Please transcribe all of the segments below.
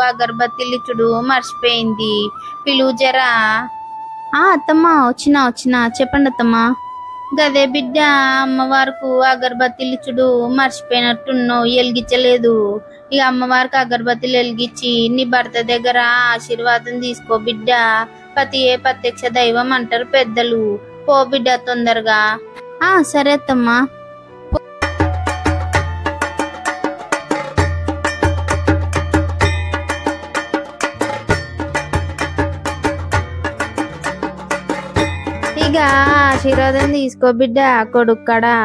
అగరబత్తిలు ఇచ్చుడు మర్చిపోయింది, పిలువు జరా. అత్తమ్మా వచ్చినా చెప్పండి అత్తమ్మా. గదే బిడ్డ, అమ్మవారికి అగరబత్తిలు ఇచ్చుడు మర్చిపోయినట్టున్నావు, వెలిగించలేదు. ఇక అమ్మవారికి అగరబత్తిలు వెలిగించి నీ భర్త దగ్గర ఆశీర్వాదం తీసుకో బిడ్డ. పతియే ప్రత్యక్ష దైవం అంటారు పెద్దలు. పో బిడ్డ తొందరగా. సరే అత్తమ్మా. ఇక ఆశీర్వాదం తీసుకో బిడ్డ కొడుక్కడా.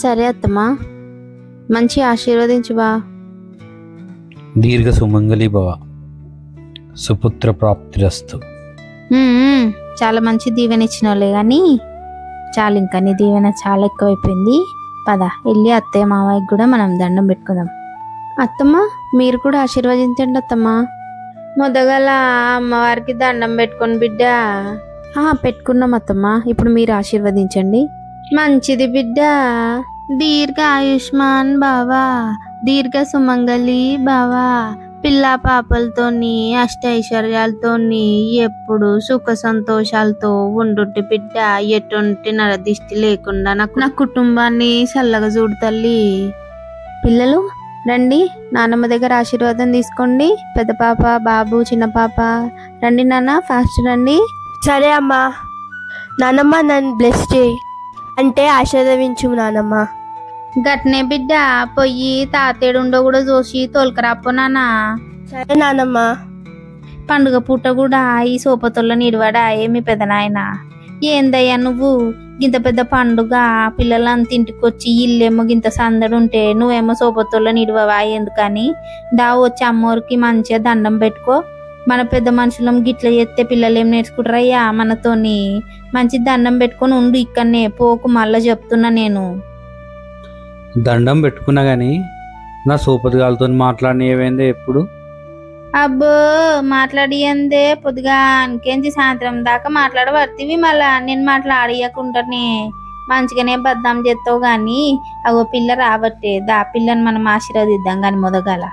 సరే అత్తమ్మా, మంచి ఆశీర్వదించువా. దీర్ఘ సుమంగళి భవ, సుపుత్ర ప్రాప్తిరస్తు. చాలా మంచి దీవెన ఇచ్చినోళ్ళే కానీ చాలు, ఇంకా నీ దీవెన చాలా ఎక్కువైపోయింది. పద వెళ్ళి అత్తయ్య మావయ్యకి కూడా మనం దండం పెట్టుకుందాం. అత్తమ్మ మీరు కూడా ఆశీర్వదించండి అత్తమ్మ. మొదగల అమ్మవారికి దండం పెట్టుకొని బిడ్డ. పెట్టుకున్నాం అత్తమ్మ, ఇప్పుడు మీరు ఆశీర్వదించండి. మంచిది బిడ్డ. దీర్ఘ ఆయుష్మాన్ బావా, దీర్ఘ సుమంగళి బావా, పిల్ల పాపలతోని అష్టైశ్వర్యాలతోని ఎప్పుడు సుఖ సంతోషాలతో ఉండుంటి బిడ్డ. ఎటువంటి నరదిష్టి లేకుండా నా కుటుంబాన్ని చల్లగా చూడు తల్లి. పిల్లలు రండి, నాన్నమ్మ దగ్గర ఆశీర్వాదం తీసుకోండి. పెద్ద పాప, బాబు, చిన్న పాప రండి నాన్న, ఫాస్ట్ రండి. సరే అమ్మా. నానమ్మ నన్ను బ్లెస్ చేయి, అంటే ఆశీర్వదించు నానమ్మ. గట్నే బిడ్డ, పొయ్యి తాతేడుండో కూడా చూసి తోలుకరాపో నాన్న. సరే నానమ్మ. పండుగ పూట కూడా ఈ సోపతోళ్ళ నిడివాడా ఏమి పెదనాయన. ఏందయ్యా నువ్వు గింత పెద్ద పండుగ, పిల్లలంత ఇంటికి వచ్చి ఇల్లేమో గింత సందడి ఉంటే నువ్వేమో సోపతోళ్ళ నిడివవా ఎందుకని? వచ్చి అమ్మోరికి మంచిగా దండం పెట్టుకో. మన పెద్ద మనుషులం గిట్ల చేస్తే పిల్లలు ఏం నేర్చుకుంటారయ్యా మనతోని. మంచి దండం పెట్టుకొని ఉండు ఇక్కడనే, పోకు మళ్ళా చెప్తున్నా నేను. దండం పెట్టుకున్నా గాని నా సోపతిగాలతో మాట్లాడిన ఏమైందే ఎప్పుడు? అబ్బో మాట్లాడియందే పొద్దుగా అనికేంచి సాయంత్రం దాకా మాట్లాడబడుతుంది. మళ్ళా నేను మాట్లాడియకుండానే మంచిగానే బద్దాం చేస్తావు గాని. అగో పిల్ల రాబట్టే దా, పిల్లని మనం ఆశీర్వదిద్దాం గాని మొదగాల.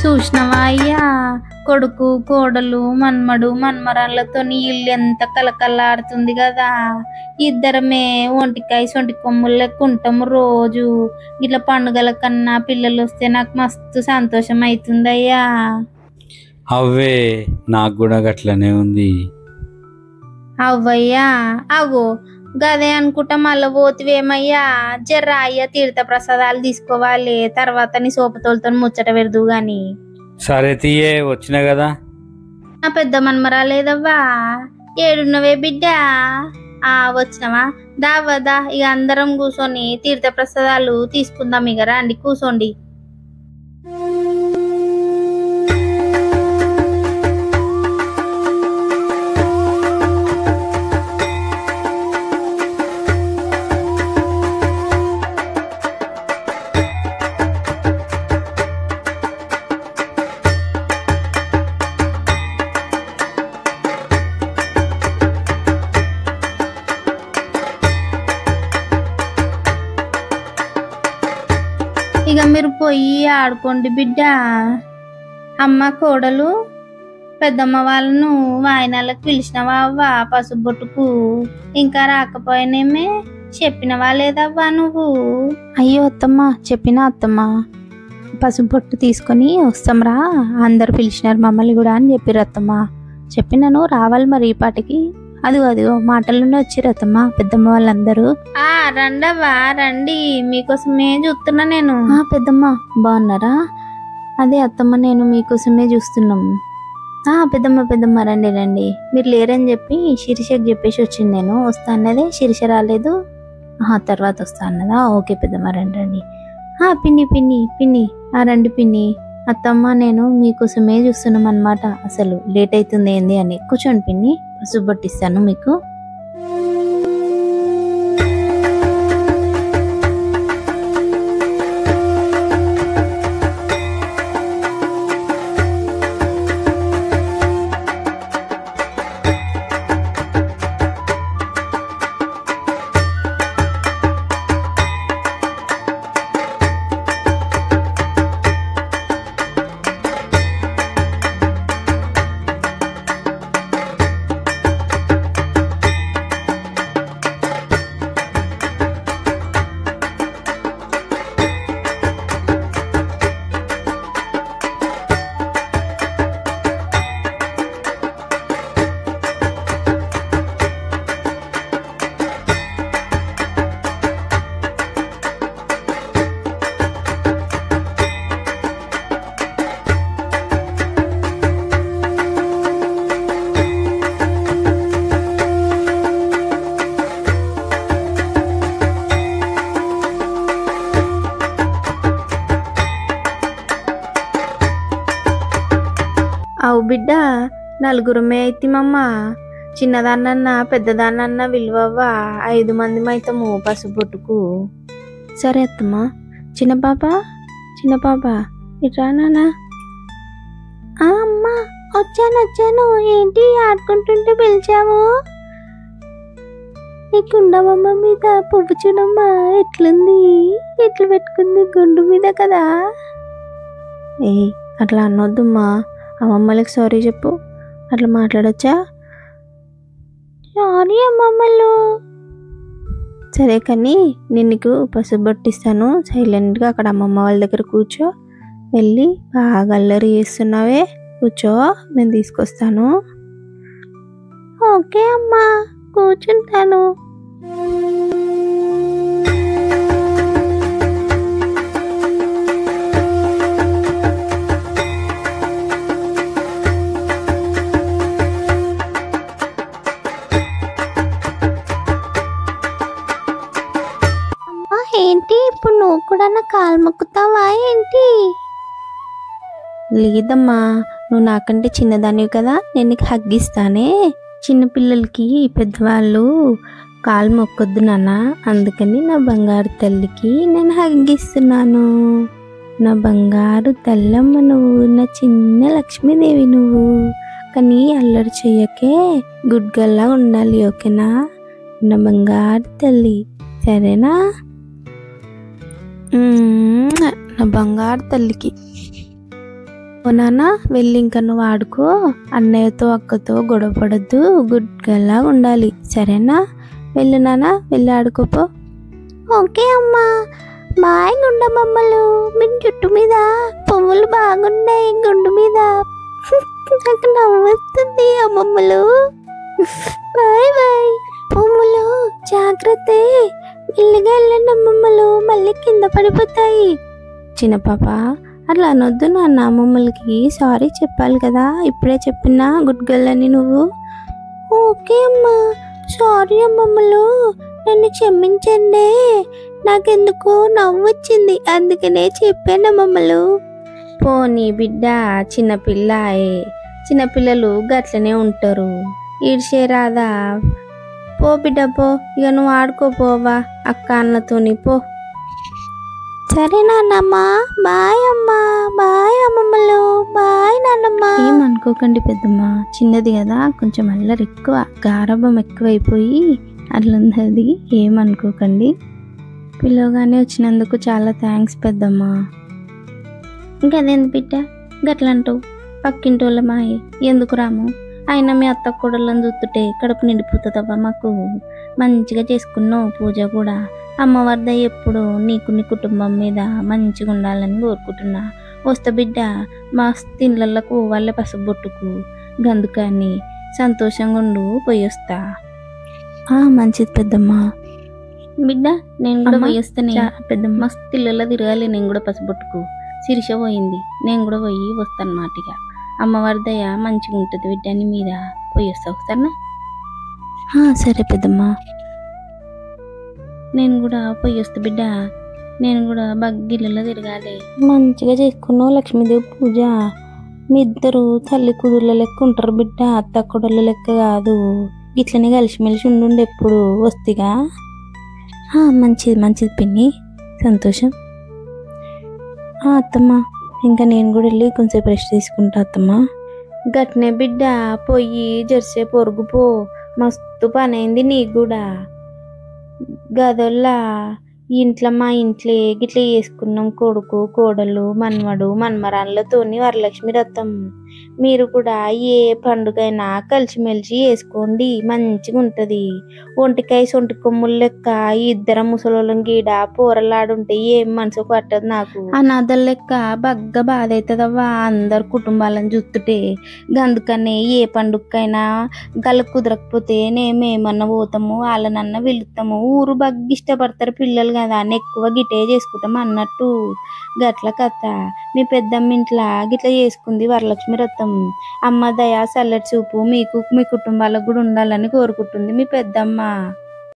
చూసినవా అయ్యా, కొడుకు కోడలు మన్మడు మన్మరాళ్ళతో ఇల్లు ఎంత కలకల్లాడుతుంది కదా. ఇద్దరమే ఒంటికాయ సొంటి కొమ్ములు లెక్క ఉంటాము రోజు. ఇట్లా పండుగల కన్నా పిల్లలు వస్తే నాకు మస్తు సంతోషం అవుతుందయ్యా. అవే నాకు కూడా గట్లనే ఉంది. అవ్వయ్యా అగో గదే అనుకుంటా మళ్ళీ పోతివేమయ్యా. జర్రా అయ్యా తీర్థ ప్రసాదాలు తీసుకోవాలి, తర్వాత నీ సోపతోలతో ముచ్చట పెడదు గాని. సరే తీయే, వచ్చినా కదా. నా పెద్ద మన్మరాలేదవ్వా, ఏడున్నవే బిడ్డ? వచ్చినవా? దావదా ఇక అందరం కూర్చొని తీర్థ ప్రసాదాలు తీసుకుందాం. ఇక రండి కూర్చోండి. ఇక మీరు పోయి ఆడుకోండి బిడ్డ. అమ్మ కోడలు పెద్దమ్మ వాళ్ళను వాయినాలకు పిలిచినవా అవ్వా పసుబొట్టుకు? ఇంకా రాకపోయినేమే, చెప్పినవా లేదవ్వా నువ్వు? అయ్యో అత్తమ్మ, చెప్పినా అత్తమ్మ. పసుబొట్టు తీసుకొని వస్తాంరా, అందరు పిలిచినారు మమ్మల్ని కూడా అని చెప్పిర్రు అత్తమ్మ. చెప్పినాను రావాలి మరి ఈ పాటికి. అదిగో మాటల్లోనే వచ్చిర్రు అత్తమ్మ పెద్దమ్మ వాళ్ళందరూ. రండవ్వా రండి, మీకోసమే చూస్తున్నా నేను. పెద్దమ్మ బాగున్నారా? అదే అత్తమ్మ నేను మీకోసమే చూస్తున్నాం. పెద్దమ్మ రండి రండి. మీరు లేరని చెప్పి శిరీషకి చెప్పేసి వచ్చింది నేను. వస్తా అన్నదే, శిరీష రాలేదు. తర్వాత వస్తా అన్నదా? ఓకే పెద్దమ్మ రండి రండి. పిన్ని రండి పిన్ని. అత్తమ్మ నేను మీకోసమే చూస్తున్నాం అన్నమాట. అసలు లేట్ అవుతుంది ఏంది అని. కూర్చోండి పిన్ని, పసుబొట్టిస్తాను మీకు. అవు బిడ్డ, నలుగురమే అయితమమ్మ. చిన్నదాన్నన్నా పెద్దదాన్నన్నా విలువవ్వ 5 మంది మైతము పసుబొట్టుకు. సరే అత్తమ్మా. చిన్న పాప ఇట్రా నాన్న. అమ్మా వచ్చాను. ఏంటి ఆడుకుంటుంటే పిలిచావు? నీ కుండమమ్మ మీద పువ్వు చూడమ్మా ఎట్లుంది, ఎట్లు పెట్టుకుంది గుండు మీద కదా. ఏ అట్లా అనొద్దమ్మా, అమ్మమ్మలకి సారీ చెప్పు. అట్లా మాట్లాడొచ్చా? సారీ అమ్మమ్మలు. సరే కానీ నేను నీకు పసుపు పట్టిస్తాను, సైలెంట్గా అక్కడ అమ్మమ్మ వాళ్ళ దగ్గర కూర్చో. వెళ్ళి బాగా అల్లరి చేస్తున్నావే, కూర్చో, నేను తీసుకొస్తాను. ఓకే అమ్మా, కూర్చుంటాను. ఏంటి ఇప్పుడు నువ్వు కూడా నా కాలు మొక్కుతావా ఏంటి? లేదమ్మా, నువ్వు నాకంటే చిన్నదానివి కదా, నేను నీకు హగ్గిస్తానే. చిన్నపిల్లలకి పెద్దవాళ్ళు కాలు మొక్కొద్దు నాన్న, అందుకని నా బంగారు తల్లికి నేను హగ్గిస్తున్నాను. నా బంగారు తల్లమ్మ నువ్వు, నా చిన్న లక్ష్మీదేవి నువ్వు. కానీ అల్లరి చెయ్యకే, గుడ్ గర్ల్లా ఉండాలి, ఓకేనా? నా బంగారు తల్లి, సరేనా? నా బంగారు తల్లికి. ఓ నాన్న, వెళ్ళి ఇంకా నువ్వు ఆడుకో. అన్నయ్యతో అక్కతో గొడవ పడద్దు, గుడ్ గర్ల్లా ఉండాలి, సరేనా? వెళ్ళు నాన్న, వెళ్ళి ఆడుకోపో. ఓకే అమ్మా, బాయ్ గుండమ్మమ్మలు. మీ జుట్టు మీద పువ్వులు బాగున్నాయి, గుండు మీద. నాకు నవ్వుతుంది అమ్మమ్మలు. బాయ్ బాయ్ పువ్వులు, జాగ్రత్త, మెల్లిగా వెళ్ళండి అమ్మమ్మలు, మళ్ళీ కింద పడిపోతాయి. చిన్న పాప అట్లా అనొద్దు నాన్న, అమ్మమ్మలకి సారీ చెప్పాలి కదా, ఇప్పుడే చెప్పినా గుడ్ గర్ల్ అని నువ్వు. ఓకే అమ్మా, సారీ అమ్మమ్మలు, నన్ను క్షమించండి. నాకెందుకో నవ్వు వచ్చింది, అందుకనే చెప్పాను అమ్మమ్మలు. పోనీ బిడ్డ, చిన్నపిల్లాయే, చిన్నపిల్లలు గట్లనే ఉంటారు, ఈడ్చే రాదా. పో బిడ్డ పో, ఇక నువ్వు ఆడుకోపోవా అక్క అన్నతోని, పో. సరే నాన్నమ్మా, బాయ్ అమ్మా, బాయ్ అమ్మమ్మలు, బాయ్ నాన్నమ్మ. ఏమనుకోకండి పెద్దమ్మ, చిన్నది కదా, కొంచెం అల్లరి ఎక్కువ, గారాబం ఎక్కువైపోయి అట్లుంది అది, ఏమనుకోకండి. పిల్లగానే వచ్చినందుకు చాలా థ్యాంక్స్ పెద్దమ్మ. ఇంకదేంది బిడ్డ గట్లంటావు? పక్కింటోళ్ళ మాయే ఎందుకు రాము? అయినా మీ అత్త కూడళ్ళని చూస్తుంటే కడుపు నిండిపోతుందవ్వా మాకు. మంచిగా చేసుకున్నావు పూజ కూడా. అమ్మవారి దయ ఎప్పుడు నీకు నీ కుటుంబం మీద మంచిగా ఉండాలని కోరుకుంటున్నా. వస్తా బిడ్డ, మా తిండ్లకు వాళ్ళ పసుబొట్టుకు గందుకని సంతోషంగా ఉండు, పోయి వస్తా. మంచిది పెద్దమ్మ. బిడ్డ నేను కూడా పోయి వస్తానే పెద్దమ్మ, మస్తు తిళ్ళల్లో తిరగాలి నేను కూడా పసుబొట్టుకు. శిరీష పోయింది, నేను కూడా పోయి వస్తాను మాటిగా. అమ్మవారి దయ మంచిగా ఉంటుంది బిడ్డ, నీ మీద పోయి వస్తా సరేనా? సరే పెద్దమ్మ. నేను కూడా పోయి వస్తా బిడ్డ, నేను కూడా బగ్గిళ్ళలో తిరగాలి. మంచిగా చేసుకున్నావు లక్ష్మీదేవి పూజ. మీ ఇద్దరు తల్లి కూతుర్ల లెక్క ఉంటారు బిడ్డ, అత్త కొడల లెక్క కాదు. ఇట్లనే కలిసిమెలిసి ఉండు ఎప్పుడు, వస్తిగా. మంచిది పిన్ని, సంతోషం. అత్తమ్మ, ఇంకా నేను కూడా వెళ్ళి కొంచెం రెస్ట్ తీసుకుంటా అత్తమ్మ. గట్నే బిడ్డ, పోయి జెర్సే పొరుగుపో, మస్తు పని అయింది నీకు కూడా. గదల్లా ఇంట్లో మా ఇంట్లో గిట్లా చేసుకున్నాం, కొడుకు కోడలు మనవడు మనమరాళ్ళతోని వరలక్ష్మి రథం. మీరు కూడా ఏ పండుగైనా కలిసిమెలిసి చేసుకోండి, మంచిగా ఉంటుంది. ఒంటికాయ సొంటి కొమ్ములు లెక్క ఇద్దరం ముసలోళ్ళం గీడ పోరలాడుంటే ఏం మనసు పట్టదు నాకు. అనాథల లెక్క బగ్గ బాధ అవుతుందవ్వా అందరు కుటుంబాలను చూస్తుంటే. అందుకనే ఏ పండుగకైనా గల కుదరకపోతే మేమేమన్నా పోతాము, వాళ్ళనన్నా వెళుతాము. ఊరు బగ్గ ఇష్టపడతారు పిల్లలు కదా అని ఎక్కువ గిటే చేసుకుంటాం అన్నట్టు. గట్ల కథ. మీ పెద్దమ్మ ఇంట్లో గిట్లా చేసుకుంది వరలక్ష్మి రథం. అమ్మ దయ చల్లటి చూపు మీకు మీ కుటుంబాలకు కూడా ఉండాలని కోరుకుంటుంది మీ పెద్దమ్మ.